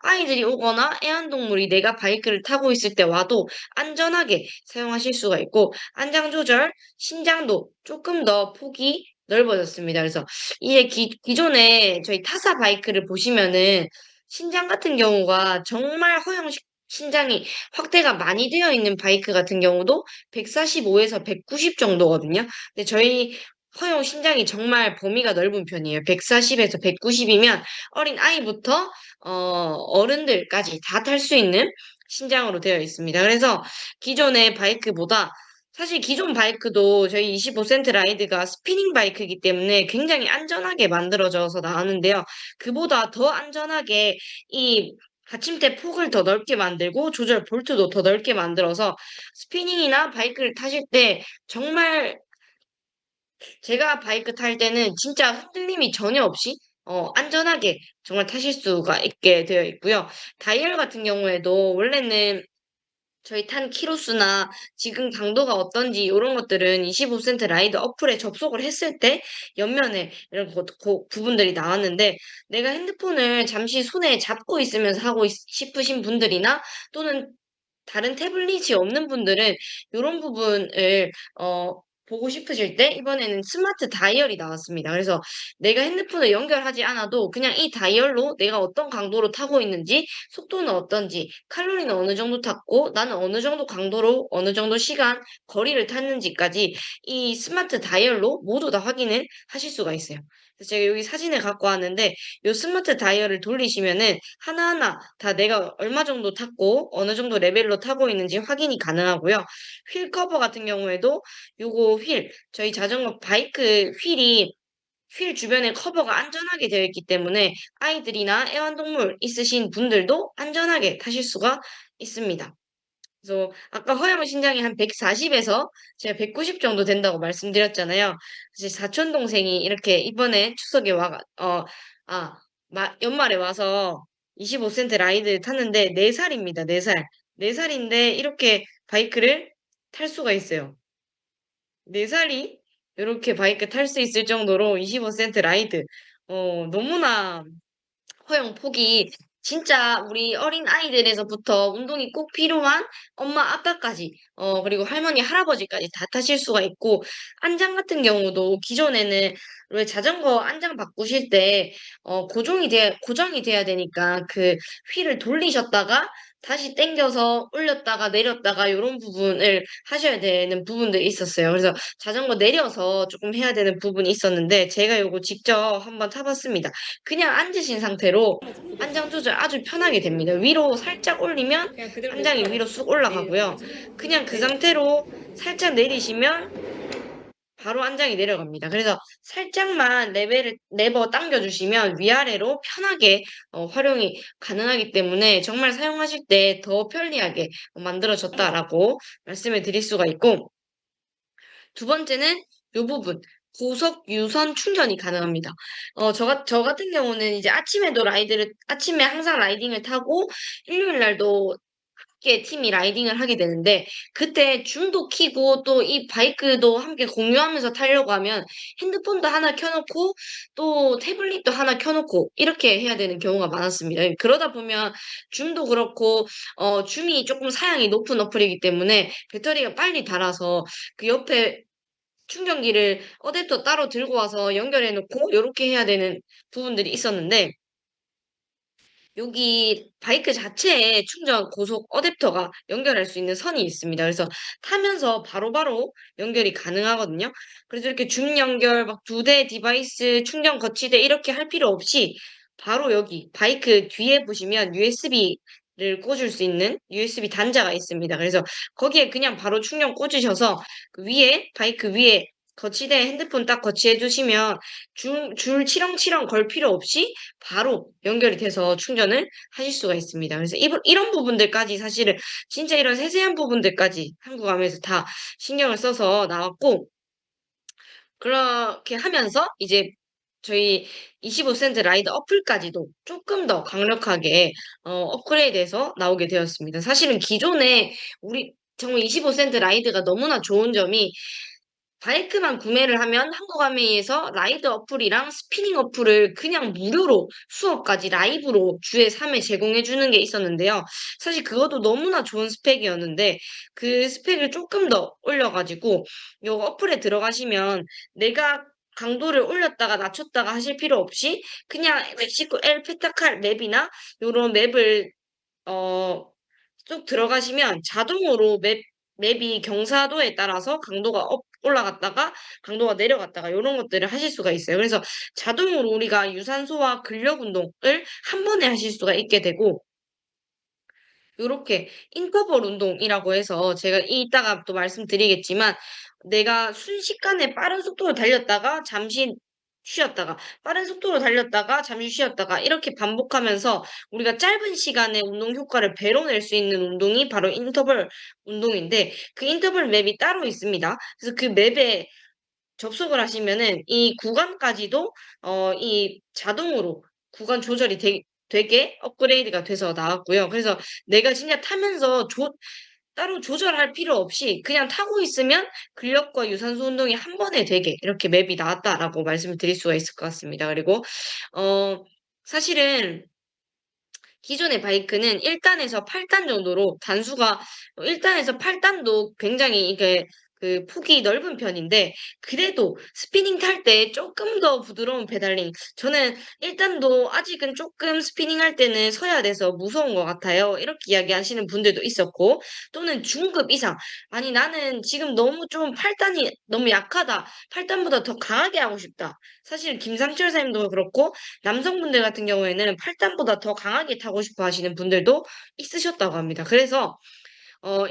아이들이 오거나 애완동물이 내가 바이크를 타고 있을 때 와도 안전하게 사용하실 수가 있고 안장 조절, 신장도 조금 더 폭이 넓어졌습니다. 그래서 이게 기존에 저희 타사 바이크를 보시면은 신장 같은 경우가 정말 신장이 확대가 많이 되어 있는 바이크 같은 경우도 145에서 190 정도거든요. 근데 저희 허용 신장이 정말 범위가 넓은 편이에요. 140에서 190이면 어린 아이부터 어른들까지 다 탈 수 있는 신장으로 되어 있습니다. 그래서 기존의 바이크보다 사실 기존 바이크도 저희 25센트 라이드가 스피닝 바이크이기 때문에 굉장히 안전하게 만들어져서 나왔는데요. 그보다 더 안전하게 이 받침대 폭을 더 넓게 만들고 조절 볼트도 더 넓게 만들어서 스피닝이나 바이크를 타실 때 정말 제가 바이크 탈 때는 진짜 흔들림이 전혀 없이 안전하게 정말 타실 수가 있게 되어 있고요. 다이얼 같은 경우에도 원래는 저희 탄 키로수나 지금 강도가 어떤지 이런 것들은 25센트 라이드 어플에 접속을 했을 때 옆면에 이런 부분들이 나왔는데 내가 핸드폰을 잠시 손에 잡고 있으면서 하고 싶으신 분들이나 또는 다른 태블릿이 없는 분들은 이런 부분을 보고 싶으실 때 이번에는 스마트 다이얼이 나왔습니다. 그래서 내가 핸드폰을 연결하지 않아도 그냥 이 다이얼로 내가 어떤 강도로 타고 있는지, 속도는 어떤지, 칼로리는 어느 정도 탔고, 나는 어느 정도 강도로 어느 정도 시간, 거리를 탔는지까지 이 스마트 다이얼로 모두 다 확인을 하실 수가 있어요. 그래서 제가 여기 사진을 갖고 왔는데 이 스마트 다이얼을 돌리시면은 하나하나 다 내가 얼마 정도 탔고 어느 정도 레벨로 타고 있는지 확인이 가능하고요. 휠 커버 같은 경우에도 요거 저희 자전거 바이크 휠 주변에 커버가 안전하게 되어 있기 때문에 아이들이나 애완동물 있으신 분들도 안전하게 타실 수가 있습니다. 그래서 아까 허용 신장이 한 140에서 제가 190 정도 된다고 말씀드렸잖아요. 제 사촌 동생이 이렇게 이번에 추석에 아, 연말에 와서 25센트 라이드 탔는데 4살입니다. 4살. 4살인데 이렇게 바이크를 탈 수가 있어요. 4살이 이렇게 바이크 탈 수 있을 정도로 25센트 라이드. 너무나 허용 폭이 진짜 우리 어린 아이들에서부터 운동이 꼭 필요한 엄마, 아빠까지, 그리고 할머니, 할아버지까지 다 타실 수가 있고, 안장 같은 경우도 기존에는 왜 자전거 안장 바꾸실 때, 고정이 돼야 되니까 그 휠을 돌리셨다가 다시 당겨서 올렸다가 내렸다가 이런 부분을 하셔야 되는 부분들이 있었어요. 그래서 자전거 내려서 조금 해야 되는 부분이 있었는데, 제가 요거 직접 한번 타봤습니다. 그냥 앉으신 상태로 안장 조절 아주 편하게 됩니다. 위로 살짝 올리면 그냥 그대로 안장이 놓더라고. 위로 쑥 내일 올라가고요. 와가지고. 그냥 그 네. 상태로 살짝 내리시면 바로 안장이 내려갑니다. 그래서 살짝만 레버 당겨주시면 위아래로 편하게 활용이 가능하기 때문에 정말 사용하실 때 더 편리하게 만들어졌다라고 말씀을 드릴 수가 있고, 두 번째는 요 부분. 고속 유선 충전이 가능합니다. 저 같은 경우는 이제 아침에 항상 라이딩을 타고 일요일 날도 함께 팀이 라이딩을 하게 되는데, 그때 줌도 켜고 또 이 바이크도 함께 공유하면서 타려고 하면 핸드폰도 하나 켜놓고 또 태블릿도 하나 켜놓고 이렇게 해야 되는 경우가 많았습니다. 그러다 보면 줌도 그렇고, 줌이 조금 사양이 높은 어플이기 때문에 배터리가 빨리 닳아서 그 옆에 충전기를 어댑터 따로 들고 와서 연결해 놓고 요렇게 해야 되는 부분들이 있었는데 여기 바이크 자체에 충전 고속 어댑터가 연결할 수 있는 선이 있습니다. 그래서 타면서 바로바로 연결이 가능하거든요. 그래서 이렇게 줌 연결 막 2대 디바이스 충전 거치대 이렇게 할 필요 없이 바로 여기 바이크 뒤에 보시면 USB를 꽂을 수 있는 USB 단자가 있습니다. 그래서 거기에 그냥 바로 충전 꽂으셔서 그 바이크 위에 거치대에 핸드폰 딱 거치해 주시면 줄 치렁치렁 걸 필요 없이 바로 연결이 돼서 충전을 하실 수가 있습니다. 그래서 이런 부분들까지 사실은 진짜 이런 세세한 부분들까지 한국암에서 다 신경을 써서 나왔고, 그렇게 하면서 이제 저희 25센트 라이드 어플까지도 조금 더 강력하게 업그레이드해서 나오게 되었습니다. 사실은 기존에 우리 정말 25센트 라이드가 너무나 좋은 점이 바이크만 구매를 하면 한국아메이에서 라이드 어플이랑 스피닝 어플을 그냥 무료로 수업까지 라이브로 주에 3회 제공해 주는 게 있었는데요. 사실 그것도 너무나 좋은 스펙이었는데 그 스펙을 조금 더 올려가지고 요 어플에 들어가시면 내가 강도를 올렸다가 낮췄다가 하실 필요 없이 그냥 멕시코 엘 페타칼 맵이나 요런 맵을 어 쭉 들어가시면 자동으로 맵이 경사도에 따라서 강도가 올라갔다가 강도가 내려갔다가 이런 것들을 하실 수가 있어요. 그래서 자동으로 우리가 유산소와 근력 운동을 한 번에 하실 수가 있게 되고 요렇게 인터벌 운동이라고 해서 제가 이따가 또 말씀드리겠지만 내가 순식간에 빠른 속도로 달렸다가 잠시 쉬었다가 빠른 속도로 달렸다가 잠시 쉬었다가 이렇게 반복하면서 우리가 짧은 시간에 운동 효과를 배로 낼 수 있는 운동이 바로 인터벌 운동인데 그 인터벌 맵이 따로 있습니다. 그래서 그 맵에 접속을 하시면은 이 구간까지도 이 자동으로 구간 조절이 되게 업그레이드가 돼서 나왔고요. 그래서 내가 진짜 타면서 따로 조절할 필요 없이 그냥 타고 있으면 근력과 유산소 운동이 한 번에 되게 이렇게 맵이 나왔다라고 말씀을 드릴 수가 있을 것 같습니다. 그리고 어 사실은 기존의 바이크는 1 단에서 8단 정도로 단수가 1 단에서 8 단도 굉장히 이게 그 폭이 넓은 편인데 그래도 스피닝 탈 때 쪼끔 더 부드러운 페달링 저는 1 단도 아직은 쪼끔 스피닝할 때는 서야 돼서 무서운 것 같아요. 이렇게 이야기하시는 분들도 있었고 또는 중급 이상 "아니 나는 지금 너무 좀 8 단이 너무 약하다. 8 단보다 더 강하게 하고 싶다." 사실 김상철 선생님도 그렇고 남성분들 같은 경우에는 8 단보다 더 강하게 타고 싶어 하시는 분들도 있으셨다고 합니다. 그래서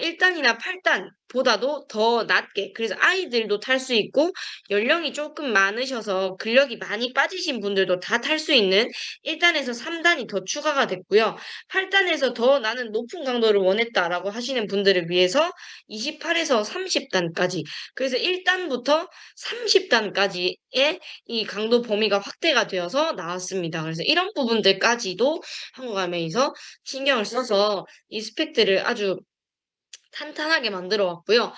1 단이나 8 단보다도 더 낮게 그래서 아이들도 탈 수 있고 연령이 쪼끔 많으셔서 근력이 많이 빠지신 분들도 다 탈 수 있는 1 단에서 3 단이 더 추가가 됐고요. 8 단에서 더 나는 높은 강도를 원했다라고 하시는 분들을 위해서 28 에서 30 단까지 그래서 1 단부터 30 단까지의 이 강도 범위가 확대가 되어서 나왔습니다. 그래서 이런 부분들까지도 한국아메이에서 신경을 써서 이 스펙들을 아주 탄탄하게 만들어 왔고요.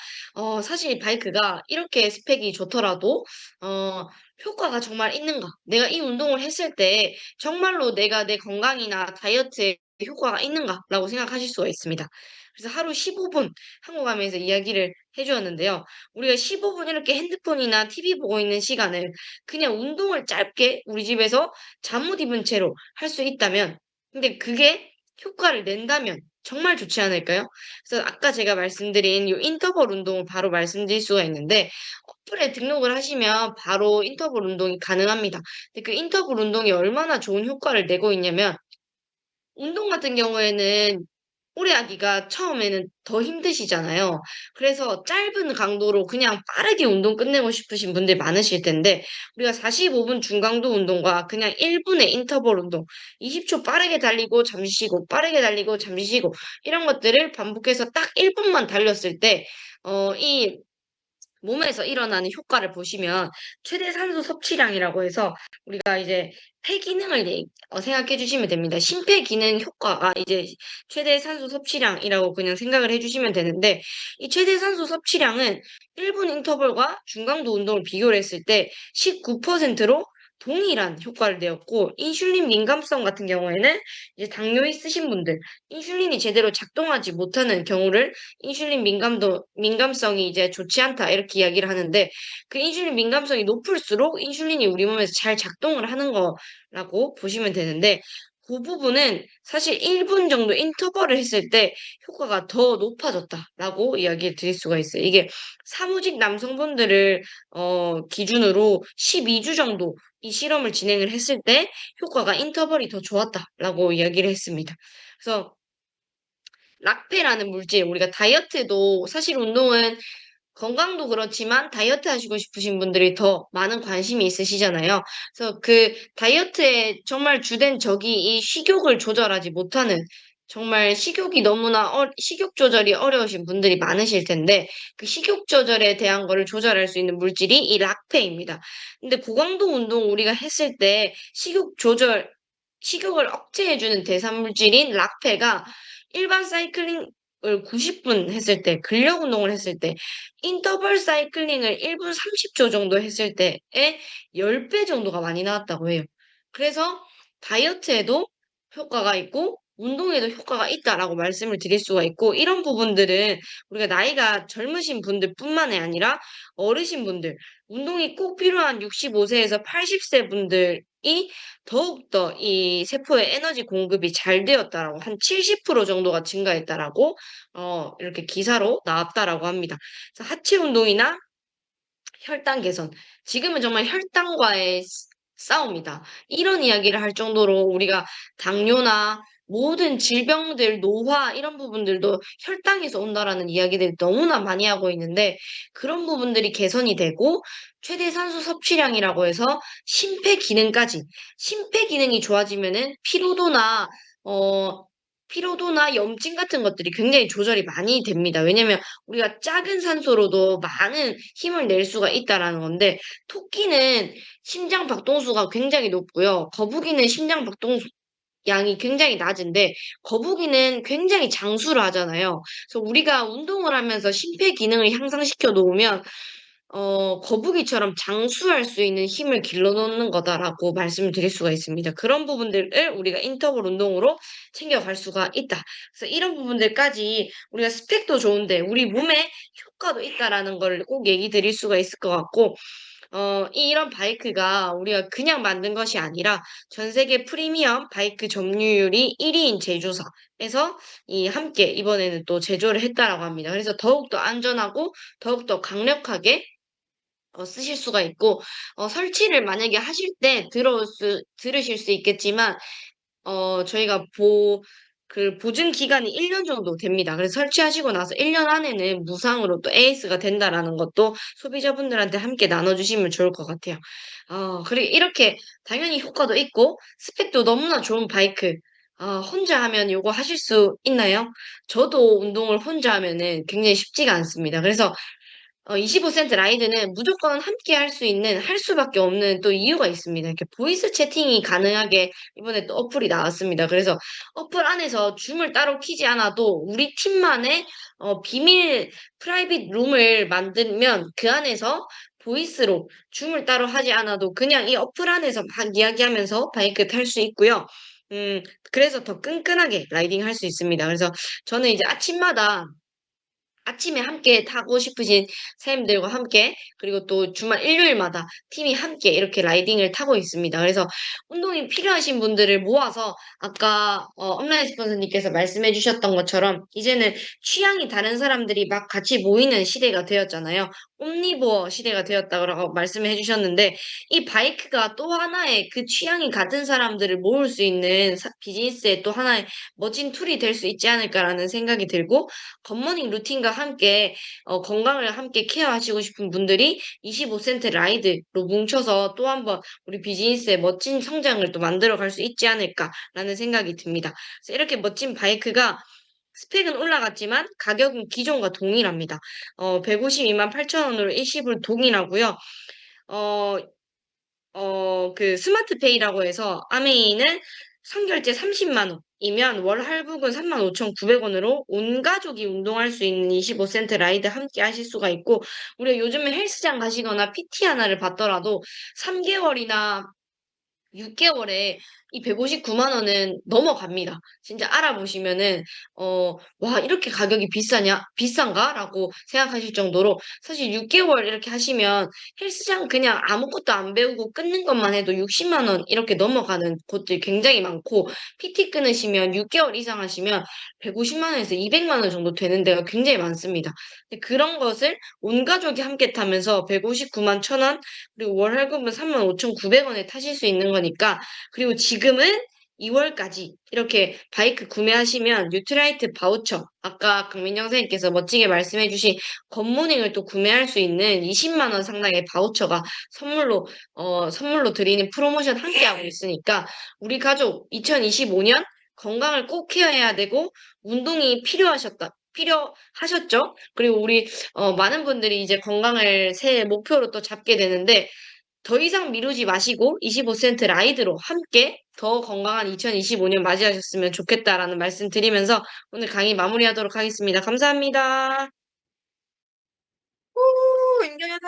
사실 이 바이크가 이렇게 스펙이 좋더라도 어 효과가 정말 있는가? 내가 이 운동을 했을 때 정말로 내가 내 건강이나 다이어트에 효과가 있는가라고 생각하실 수가 있습니다. 그래서 하루 15분 한국암에서 이야기를 해 주었는데요. 우리가 15분 이렇게 핸드폰이나 TV 보고 있는 시간을 그냥 운동을 짧게 우리 집에서 잠옷 입은 채로 할 수 있다면 근데 그게 효과를 낸다면 정말 좋지 않을까요? 그래서 아까 제가 말씀드린 요 인터벌 운동을 바로 말씀드릴 수가 있는데 어플에 등록을 하시면 바로 인터벌 운동이 가능합니다. 근데 그 인터벌 운동이 얼마나 좋은 효과를 내고 있냐면 운동 같은 경우에는 오래 하기가 처음에는 더 힘드시잖아요. 그래서 짧은 강도로 그냥 빠르게 운동 끝내고 싶으신 분들 많으실 텐데 우리가 45분 중강도 운동과 그냥 1 분의 인터벌 운동 20초 빠르게 달리고 잠시 쉬고 빠르게 달리고 잠시 쉬고 이런 것들을 반복해서 딱 1 분만 달렸을 때 이 몸에서 일어나는 효과를 보시면 최대 산소 섭취량이라고 해서 우리가 이제 폐 기능을 생각해 주시면 됩니다. 심폐기능 효과가 이제 최대 산소 섭취량이라고 그냥 생각을 해 주시면 되는데 이 최대 산소 섭취량은 1분 인터벌과 중강도 운동을 비교를 했을 때 19%로 동일한 효과를 내었고 인슐린 민감성 같은 경우에는 이제 당뇨 있으신 분들 인슐린이 제대로 작동하지 못하는 경우를 인슐린 민감성이 이제 좋지 않다 이렇게 이야기를 하는데 그 인슐린 민감성이 높을수록 인슐린이 우리 몸에서 잘 작동을 하는 거라고 보시면 되는데 그 부분은 사실 1분 정도 인터벌을 했을 때 효과가 더 높아졌다라고 이야기를 드릴 수가 있어요. 이게 사무직 남성분들을 기준으로 12주 정도 이 실험을 진행을 했을 때 효과가 인터벌이 더 좋았다라고 이야기를 했습니다. 그래서 락페라는 물질 우리가 다이어트도 사실 운동은 건강도 그렇지만 다이어트 하시고 싶으신 분들이 더 많은 관심이 있으시잖아요. 그래서 그 다이어트의 정말 주된 적이 이 식욕을 조절하지 못하는 정말 식욕이 너무나 식욕 조절이 어려우신 분들이 많으실 텐데 그 식욕 조절에 대한 거를 조절할 수 있는 물질이 이 락페입니다. 근데 고강도 운동 우리가 했을 때 식욕을 억제해 주는 대상 물질인 락페가 일반 사이클링 90분 했을 때 근력 운동을 했을 때 인터벌 사이클링을 1분 30초 정도 했을 때의 10배 정도가 많이 나왔다고 해요. 그래서 다이어트에도 효과가 있고 운동에도 효과가 있다라고 말씀을 드릴 수가 있고 이런 부분들은 우리가 나이가 젊으신 분들뿐만이 아니라 어르신분들, 운동이 꼭 필요한 65 세에서 80세 분들이 더욱더 이 세포의 에너지 공급이 잘 되었다라고 한 70% 정도가 증가했다라고 이렇게 기사로 나왔다라고 합니다. 그래서 하체 운동이나 혈당 개선. 지금은 정말 혈당과의 싸움이다. 이런 이야기를 할 정도로 우리가 당뇨나 모든 질병들, 노화 이런 부분들도 혈당에서 온다라는 이야기들이 너무나 많이 하고 있는데 그런 부분들이 개선이 되고 최대 산소 섭취량이라고 해서 심폐기능까지 심폐기능이 좋아지면은 어 피로도나 염증 같은 것들이 굉장히 조절이 많이 됩니다. 왜냐면 우리가 작은 산소로도 많은 힘을 낼 수가 있다라는 건데 토끼는 심장 박동수가 굉장히 높고요. 거북이는 심장 박동수 양이 굉장히 낮은데 거북이는 굉장히 장수를 하잖아요. 그래서 우리가 운동을 하면서 심폐기능을 향상시켜 놓으면 거북이처럼 장수할 수 있는 힘을 길러 놓는 거다라고 말씀을 드릴 수가 있습니다. 그런 부분들을 우리가 인터벌 운동으로 챙겨갈 수가 있다. 그래서 이런 부분들까지 우리가 스펙도 좋은데 우리 몸에 효과도 있다라는 걸 꼭 얘기 드릴 수가 있을 것 같고 이런 바이크가 우리가 그냥 만든 것이 아니라 전 세계 프리미엄 바이크 점유율이 1 위인 제조사에서 함께 이번에는 또 제조를 했다라고 합니다. 그래서 더욱더 안전하고 더욱더 강력하게 쓰실 수가 있고 설치를 만약에 하실 때 들으실 수 있겠지만 저희가 보증 기간이 1년 정도 됩니다. 그래서 설치하시고 나서 1년 안에는 무상으로 또 AS가 된다라는 것도 소비자분들한테 함께 나눠 주시면 좋을 것 같아요. 그리고 이렇게 당연히 효과도 있고 스펙도 너무나 좋은 바이크 혼자 하면 요거 하실 수 있나요? 저도 운동을 혼자 하면은 굉장히 쉽지가 않습니다. 그래서 25 센트 라이드는 무조건 함께 할 수 있는 할 수밖에 없는 또 이유가 있습니다. 이렇게 보이스 채팅이 가능하게 이번에 또 어플이 나왔습니다. 그래서 어플 안에서 줌을 따로 키지 않아도 우리 팀만의 비밀 프라이빗 룸을 만들면 그 안에서 보이스로 줌을 따로 하지 않아도 그냥 이 어플 안에서 막 이야기하면서 바이크 탈 수 있고요. 음 그래서 더 끈끈하게 라이딩할 수 있습니다. 그래서 저는 이제 아침에 함께 타고 싶으신 선생님들과 함께 그리고 또 주말 일요일마다 팀이 함께 이렇게 라이딩을 타고 있습니다. 그래서 운동이 필요하신 분들을 모아서 아까 업라인 스폰서님께서 말씀해 주셨던 것처럼 이제는 취향이 다른 사람들이 막 같이 모이는 시대가 되었잖아요. 옴니보어 시대가 되었다고 말씀해 주셨는데 이 바이크가 또 하나의 그 취향이 같은 사람들을 모을 수 있는 비즈니스의 또 하나의 멋진 툴이 될 수 있지 않을까라는 생각이 들고 굿모닝 루틴과 함께 건강을 함께 케어하시고 싶은 분들이 25 센트 라이드로 뭉쳐서 또 한번 우리 비즈니스의 멋진 성장을 또 만들어 갈 수 있지 않을까라는 생각이 듭니다. 그래서 이렇게 멋진 바이크가 스펙은 올라갔지만 가격은 기존과 동일합니다. 152만 8천 원으로 일시불 동일하고요. 어 그 스마트페이라고 해서 아메이는 선결제 30만 원이면 월 할부금 35,900 원으로 온 가족이 운동할 수 있는 25 센트 라이드 함께 하실 수가 있고 우리가 요즘에 헬스장 가시거나 PT 하나를 받더라도 3 개월이나 6개월에 이 159만 원은 넘어갑니다. 진짜 알아보시면은 '와 이렇게 가격이 비싼가?'라고 생각하실 정도로 사실 6개월 이렇게 하시면 헬스장 그냥 아무것도 안 배우고 끊는 것만 해도 60만 원 이렇게 넘어가는 곳들이 굉장히 많고 PT 끊으시면 6개월 이상 하시면 150만 원에서 200만 원 정도 되는 데가 굉장히 많습니다. 근데 그런 것을 온 가족이 함께 타면서 159만 1천 원 그리고 월 할부는 35,900 원에 타실 수 있는 거니까 그리고 지금은 2 월까지 이렇게 바이크 구매하시면 뉴트라이트 바우처 아까 강민정 선생님께서 멋지게 말씀해 주신 굿모닝을 또 구매할 수 있는 20만 원 상당의 바우처가 선물로 드리는 프로모션 함께하고 있으니까 우리 가족 2025년 건강을 꼭 케어해야 되고 운동이 필요하셨죠? 그리고 우리 많은 분들이 이제 건강을 새해 목표로 또 잡게 되는데 더 이상 미루지 마시고 25센트 라이드로 함께 더 건강한 2025년 맞이하셨으면 좋겠다라는 말씀 드리면서 오늘 강의 마무리하도록 하겠습니다. 감사합니다. 후, 임경현